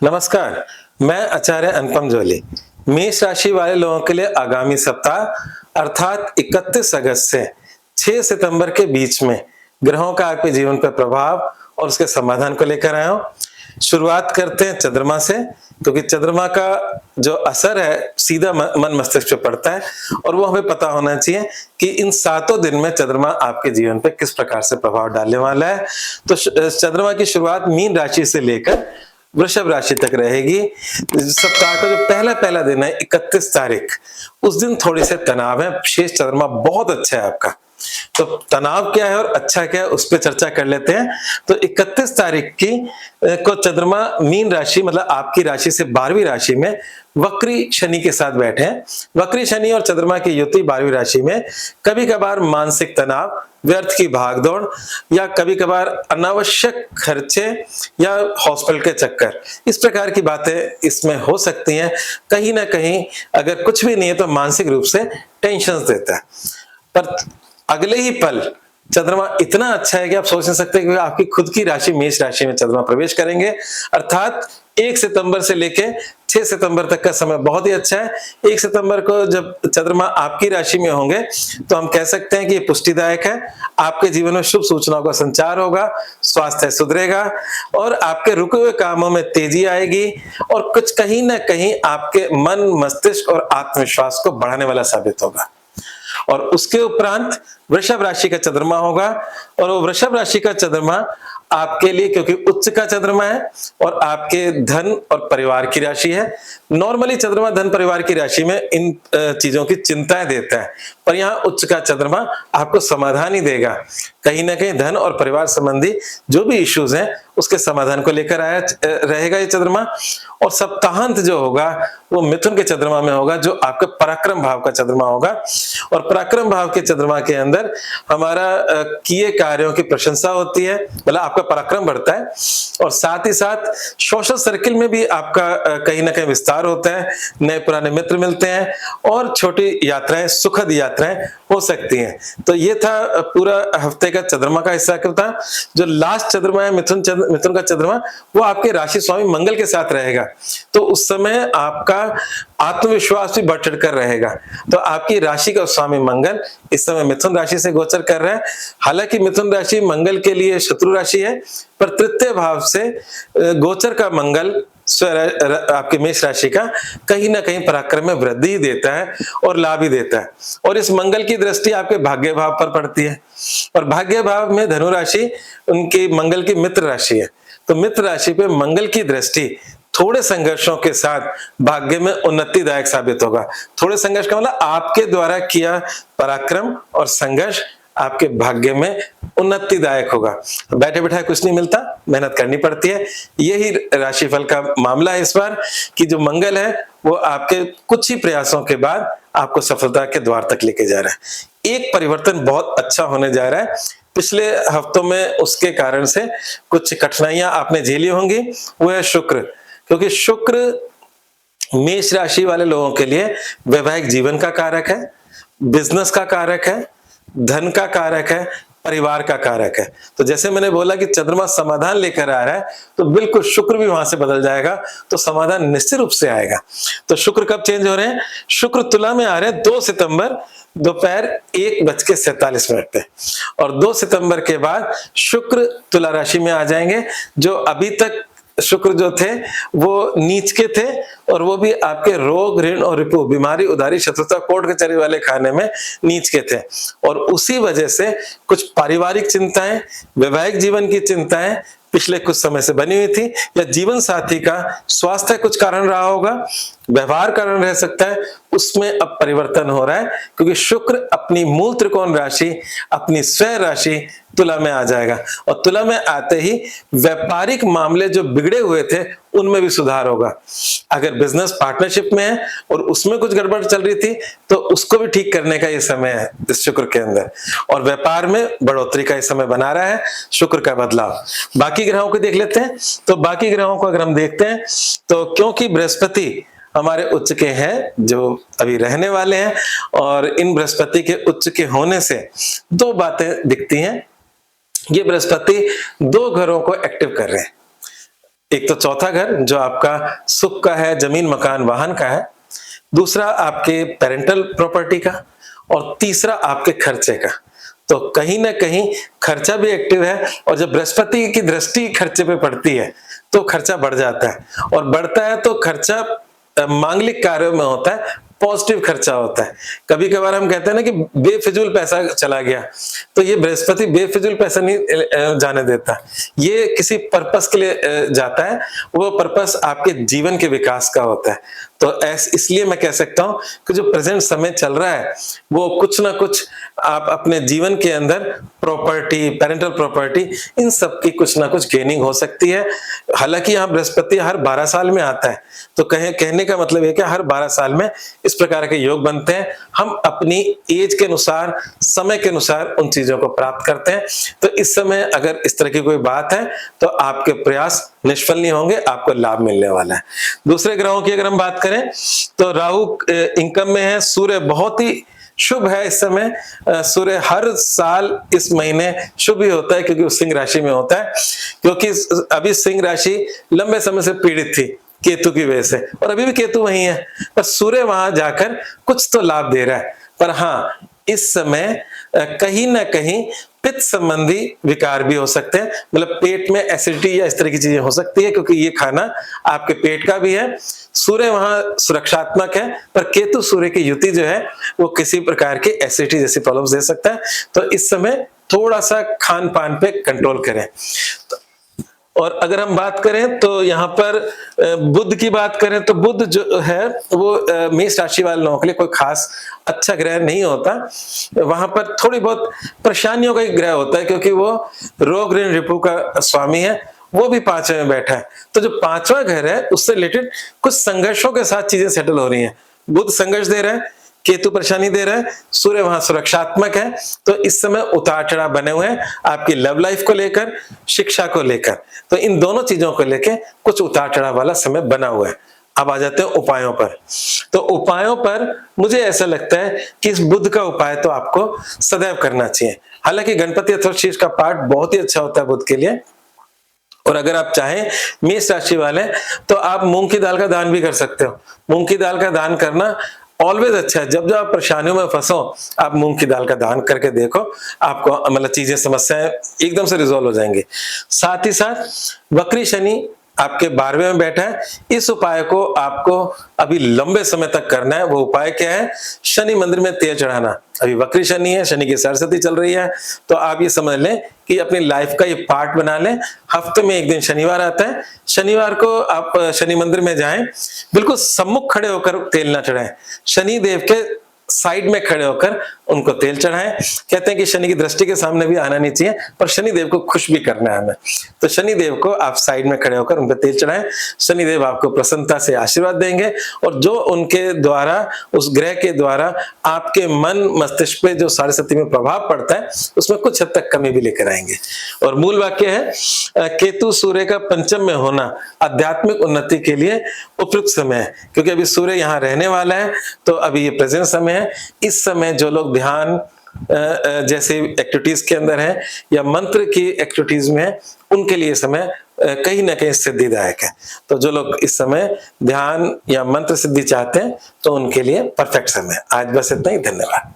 नमस्कार, मैं आचार्य अनुपम जोली। मेष राशि वाले लोगों के लिए आगामी सप्ताह अर्थात 31 अगस्त से 6 सितंबर के बीच में ग्रहों का आपके जीवन पर प्रभाव और उसके समाधान को लेकर आया हूं। शुरुआत करते हैं चंद्रमा से, क्योंकि चंद्रमा का जो असर है सीधा मन मस्तिष्क पे पड़ता है और वो हमें पता होना चाहिए कि इन 7 दिन में चंद्रमा आपके जीवन पे किस प्रकार से प्रभाव डालने वाला है। तो चंद्रमा की शुरुआत मीन राशि से लेकर वृषभ राशि तक रहेगी। सप्ताह का जो पहला दिन है 31 तारीख, उस दिन थोड़ी से तनाव है। शेष चंद्रमा बहुत अच्छा है आपका, तो तनाव क्या है और अच्छा क्या है उस पर चर्चा कर लेते हैं। तो 31 तारीख को चंद्रमा मीन राशि मतलब आपकी राशि से 12वीं राशि में वक्री शनि के साथ बैठे हैं। वक्री शनि और चंद्रमा की युति 12वीं राशि में कभी कभार मानसिक तनाव, व्यर्थ की भागदौड़ या कभी कभार अनावश्यक खर्चे या हॉस्पिटल के चक्कर, इस प्रकार की बातें इसमें हो सकती हैं। कहीं ना कहीं अगर कुछ भी नहीं है तो मानसिक रूप से टेंशन देता है। पर अगले ही पल चंद्रमा इतना अच्छा है कि आप सोच नहीं सकते कि आपकी खुद की राशि मेष राशि में चंद्रमा प्रवेश करेंगे। अर्थात 1 सितंबर से लेके 6 सितंबर तक का समय बहुत ही अच्छा है। 1 सितंबर को जब चंद्रमा आपकी राशि में होंगे तो हम कह सकते हैं कि ये पुष्टिदायक है। आपके जीवन में शुभ सूचनाओं का संचार होगा, स्वास्थ्य सुधरेगा और आपके रुके हुए कामों में तेजी आएगी और कुछ कहीं ना कहीं आपके मन, मस्तिष्क और आत्मविश्वास को बढ़ाने वाला साबित होगा। और उसके उपरांत वृषभ राशि का चंद्रमा होगा और वो वृषभ राशि का चंद्रमा आपके लिए, क्योंकि उच्च का चंद्रमा है और आपके धन और परिवार की राशि है। नॉर्मली चंद्रमा धन परिवार की राशि में इन चीजों की चिंताएं देता है, पर यहाँ उच्च का चंद्रमा आपको समाधान ही देगा। कहीं ना कहीं धन और परिवार संबंधी जो भी इश्यूज हैं उसके समाधान को लेकर आया रहेगा ये चंद्रमा। और सप्ताहांत जो होगा वो मिथुन के चंद्रमा में होगा, जो आपके पराक्रम भाव का चंद्रमा होगा। और पराक्रम भाव के चंद्रमा के अंदर हमारा किए कार्यों की प्रशंसा होती है, मतलब आपका पराक्रम बढ़ता है और साथ ही साथ सोशल सर्किल में भी आपका कहीं ना कहीं विस्तार होता है। नए पुराने मित्र मिलते हैं और छोटी यात्राएं, सुखद यात्राएं हो सकती हैं। तो ये था पूरा हफ्ते का चंद्रमा का हिस्सा था। जो लास्ट चंद्रमा है मिथुन का चंद्रमा, वो आपके राशि स्वामी मंगल के साथ रहेगा, तो उस समय आपका आत्मविश्वास भी बढ़ चढ़ कर रहेगा। तो आपकी राशि का स्वामी मंगल इस समय मिथुन राशि से गोचर कर रहा है। हालांकि मिथुन राशि मंगल के लिए शत्रु राशि है, पर तृतीय भाव से गोचर का मंगल आपके मेष राशि का कहीं ना कहीं पराक्रम में वृद्धि देता है और लाभ ही देता है। और इस मंगल की दृष्टि आपके भाग्य भाव पर पड़ती है और भाग्य भाव में धनु राशि उनकी मंगल की मित्र राशि है। तो मित्र राशि पे मंगल की दृष्टि थोड़े संघर्षों के साथ भाग्य में उन्नतिदायक साबित होगा। थोड़े संघर्ष का मतलब आपके द्वारा किया पराक्रम और संघर्ष आपके भाग्य में उन्नतिदायक होगा। बैठे बैठाए कुछ नहीं मिलता, मेहनत करनी पड़ती है। यही राशिफल का मामला है इस बार कि जो मंगल है वो आपके कुछ ही प्रयासों के बाद आपको सफलता के द्वार तक लेके जा रहा है। एक परिवर्तन बहुत अच्छा होने जा रहा है। पिछले हफ्तों में उसके कारण से कुछ कठिनाइयां आपने झेली होंगी, वो है शुक्र। क्योंकि शुक्र मेष राशि वाले लोगों के लिए वैवाहिक जीवन का कारक है, बिजनेस का कारक है, धन का कारक है, परिवार का कारक है। तो जैसे मैंने बोला कि चंद्रमा समाधान लेकर आ रहा है, तो बिल्कुल शुक्र भी वहां से बदल जाएगा, तो समाधान निश्चित रूप से आएगा। तो शुक्र कब चेंज हो रहे हैं? शुक्र तुला में आ रहे हैं 2 सितंबर दोपहर 1:47 पे और 2 सितंबर के बाद शुक्र तुला राशि में आ जाएंगे। जो अभी तक शुक्र जो थे वो नीच के थे और वो भी आपके रोग, ऋण और रिपु, बीमारी, उधारी, शत्रुता, कोर्ट कचहरी वाले खाने में नीच के थे। और उसी वजह से कुछ पारिवारिक चिंताएं, वैवाहिक जीवन की चिंताएं पिछले कुछ समय से बनी हुई थी, या जीवन साथी का स्वास्थ्य कुछ कारण रहा होगा, व्यवहार कारण रह सकता है, उसमें अब परिवर्तन हो रहा है। क्योंकि शुक्र अपनी मूल त्रिकोण राशि, अपनी स्वयं राशि तुला में आ जाएगा और तुला में आते ही व्यापारिक मामले जो बिगड़े हुए थे उनमें भी सुधार होगा। अगर बिजनेस पार्टनरशिप में है और उसमें कुछ गड़बड़ चल रही थी तो उसको भी ठीक करने का ये समय है इस शुक्र के अंदर। और व्यापार में बढ़ोतरी का ये समय बना रहा है शुक्र का बदलाव। बाकी ग्रहों को देख लेते हैं। तो बाकी ग्रहों को अगर हम देखते हैं तो क्योंकि बृहस्पति हमारे उच्च के हैं जो अभी रहने वाले हैं, और इन बृहस्पति के उच्च के होने से 2 बातें दिखती हैं। ये बृहस्पति 2 घरों को एक्टिव कर रहे हैं। एक तो चौथा घर जो आपका सुख का है, जमीन, मकान, वाहन का है, दूसरा आपके पेरेंटल प्रॉपर्टी का, और तीसरा आपके खर्चे का। तो कहीं ना कहीं खर्चा भी एक्टिव है, और जब बृहस्पति की दृष्टि खर्चे पे पड़ती है तो खर्चा बढ़ जाता है, और बढ़ता है तो खर्चा मांगलिक कार्यों में होता है, पॉजिटिव खर्चा होता है। कभी कभार हम कहते हैं ना कि बेफिजूल पैसा चला गया, तो ये बृहस्पति बेफिजूल पैसा नहीं जाने देता, ये किसी पर्पस के लिए जाता है, वो पर्पस आपके जीवन के विकास का होता है। तो इसलिए मैं कह सकता हूं कि जो प्रेजेंट समय चल रहा है वो कुछ ना कुछ आप अपने जीवन के अंदर प्रॉपर्टी, पेरेंटल प्रॉपर्टी, इन सब की कुछ ना कुछ गेनिंग हो सकती है। हालांकि यहाँ बृहस्पति हर 12 साल में आता है, तो कहने का मतलब है कि हर 12 साल में इस प्रकार के योग बनते हैं। हम अपनी एज के अनुसार, समय के अनुसार उन चीजों को प्राप्त करते हैं। तो इस समय अगर इस तरह की कोई बात है तो आपके प्रयास निष्फल नहीं होंगे, आपको लाभ मिलने वाला है। दूसरे ग्रहों की अगर हम बात करें तो राहु इनकम में है, सूर्य बहुत ही शुभ है इस समय। सूर्य हर साल इस महीने शुभ ही होता है, क्योंकि वो सिंह राशि में होता है, क्योंकि अभी सिंह राशि लंबे समय से पीड़ित थी केतु की वजह से, और अभी भी केतु वही है, पर सूर्य वहां जाकर कुछ तो लाभ दे रहा है। पर हाँ, इस समय कहीं ना कहीं पित्त संबंधी विकार भी हो सकते हैं, मतलब पेट में एसिडिटी या इस तरह की चीजें हो सकती है, क्योंकि ये खाना आपके पेट का भी है। सूर्य वहां सुरक्षात्मक है, पर केतु सूर्य की युति जो है वो किसी प्रकार की एसिडिटी जैसी प्रॉब्लम्स दे सकता है। तो इस समय थोड़ा सा खान पान पे कंट्रोल करें। और अगर हम बात करें तो यहाँ पर बुध की बात करें तो बुध जो है वो मेष राशि वाले लोगों के लिए कोई खास अच्छा ग्रह नहीं होता। वहां पर थोड़ी बहुत परेशानियों का एक ग्रह होता है, क्योंकि वो रोग ऋण रिपु का स्वामी है, वो भी 5वें में बैठा है। तो जो 5वां घर है उससे रिलेटेड कुछ संघर्षों के साथ चीजें सेटल हो रही हैं। बुध संघर्ष दे रहा है, केतु परेशानी दे रहा है, सूर्य वहां सुरक्षात्मक है। तो इस समय उतार चढ़ाव बने हुए हैं आपकी लव लाइफ को लेकर, शिक्षा को लेकर। तो इन दोनों चीजों को लेकर कुछ उतार चढ़ाव वाला समय बना हुआ है। अब आ जाते हैं उपायों पर। तो उपायों पर मुझे ऐसा लगता है कि इस बुध का उपाय तो आपको सदैव करना चाहिए। हालांकि गणपति अथर्व शीर्ष का पाठ बहुत ही अच्छा होता है बुध के लिए, और अगर आप चाहें मेष राशि वाले तो आप मूंग की दाल का दान भी कर सकते हो। मूंग की दाल का दान करना ऑलवेज अच्छा है। जब जब आप परेशानियों में फंसो, आप मूंग की दाल का दान करके देखो, आपको मतलब चीजें, समस्याएं एकदम से रिजॉल्व हो जाएंगी। साथ ही साथ वक्री शनि आपके 12वें में बैठा है। इस उपाय को आपको अभी लंबे समय तक करना है। वो उपाय क्या है? शनि मंदिर में तेल चढ़ाना। अभी वक्री शनि है, शनि की सरस्वती चल रही है, तो आप ये समझ लें कि अपनी लाइफ का ये पार्ट बना लें। हफ्ते में एक दिन शनिवार आता है, शनिवार को आप शनि मंदिर में जाएं, बिल्कुल सम्मुख खड़े होकर तेल ना चढ़ाएं, शनि देव के साइड में खड़े होकर उनको तेल चढ़ाएं। कहते हैं कि शनि की दृष्टि के सामने भी आना नहीं चाहिए, पर शनि देव को खुश भी करना है हमें। तो शनि देव को आप साइड में खड़े होकर उन पर तेल चढ़ाएं। शनि देव आपको प्रसन्नता से आशीर्वाद देंगे, और जो उनके द्वारा, उस ग्रह के द्वारा आपके मन मस्तिष्क पे जो 7.5 में प्रभाव पड़ता है, उसमें कुछ हद तक कमी भी लेकर आएंगे। और मूल वाक्य है केतु सूर्य का पंचम में होना आध्यात्मिक उन्नति के लिए उपयुक्त समय है, क्योंकि अभी सूर्य यहाँ रहने वाला है। तो अभी ये प्रेजेंट समय है। इस समय जो लोग ध्यान जैसे एक्टिविटीज के अंदर हैं या मंत्र की एक्टिविटीज में है, उनके लिए समय कहीं ना कहीं सिद्धिदायक है। तो जो लोग इस समय ध्यान या मंत्र सिद्धि चाहते हैं तो उनके लिए परफेक्ट समय है। आज बस इतना ही, धन्यवाद।